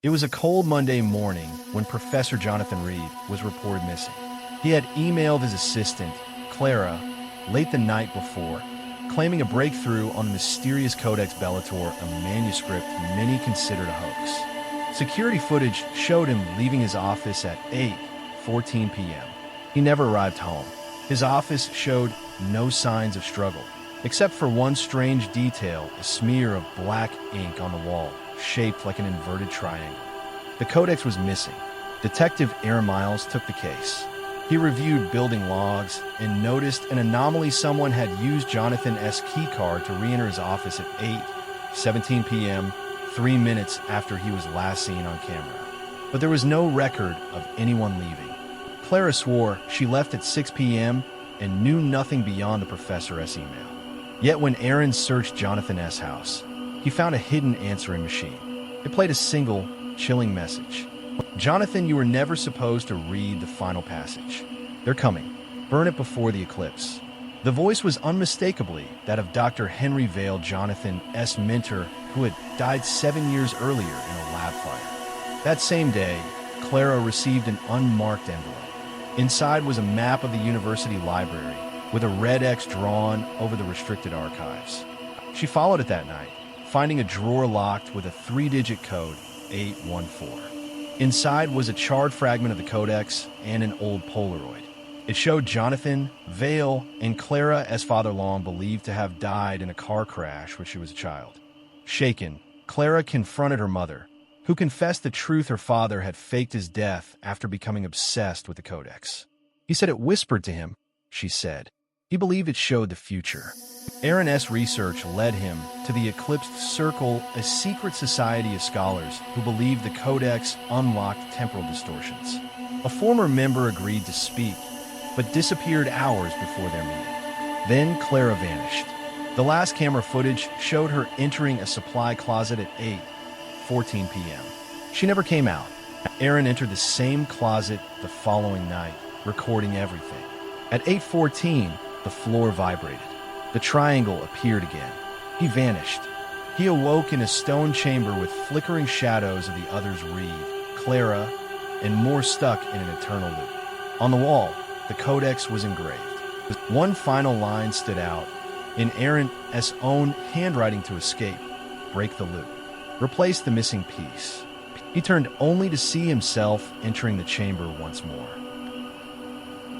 It was a cold Monday morning when Professor Jonathan Reed was reported missing. He had emailed his assistant, Clara, late the night before, claiming a breakthrough on the mysterious Codex Bellator, a manuscript many considered a hoax. Security footage showed him leaving his office at 8:14 p.m. He never arrived home. His office showed no signs of struggle, except for one strange detail, a smear of black ink on the wall, shaped like an inverted triangle. The codex was missing. Detective Aaron Miles took the case. He reviewed building logs and noticed an anomaly. Someone had used Jonathan's key card to re-enter his office at 8:17 p.m., 3 minutes after he was last seen on camera. But there was no record of anyone leaving. Clara swore she left at 6 p.m. and knew nothing beyond the professor's email. Yet when Aaron searched Jonathan's house, he found a hidden answering machine. It played a single, chilling message. Jonathan, you were never supposed to read the final passage. They're coming. Burn it before the eclipse. The voice was unmistakably that of Dr. Henry Vale, Jonathan's mentor, who had died 7 years earlier in a lab fire. That same day, Clara received an unmarked envelope. Inside was a map of the university library, with a red X drawn over the restricted archives. She followed it that night, finding a drawer locked with a 3-digit code, 814. Inside was a charred fragment of the codex and an old Polaroid. It showed Jonathan, Vale, and Clara as Father Long believed to have died in a car crash when she was a child. Shaken, Clara confronted her mother, who confessed the truth. Her father had faked his death after becoming obsessed with the codex. He said it whispered to him, she said. He believed it showed the future. Aaron's research led him to the Eclipsed Circle, a secret society of scholars who believed the Codex unlocked temporal distortions. A former member agreed to speak, but disappeared hours before their meeting. Then Clara vanished. The last camera footage showed her entering a supply closet at 8:14 p.m. She never came out. Aaron entered the same closet the following night, recording everything. At 8:14, the floor vibrated. The triangle appeared again. He vanished. He awoke in a stone chamber with flickering shadows of the others, Reed, Clara, and more stuck in an eternal loop. On the wall, the codex was engraved. One final line stood out, in Aaron's own handwriting: to escape, break the loop, replace the missing piece. He turned only to see himself entering the chamber once more.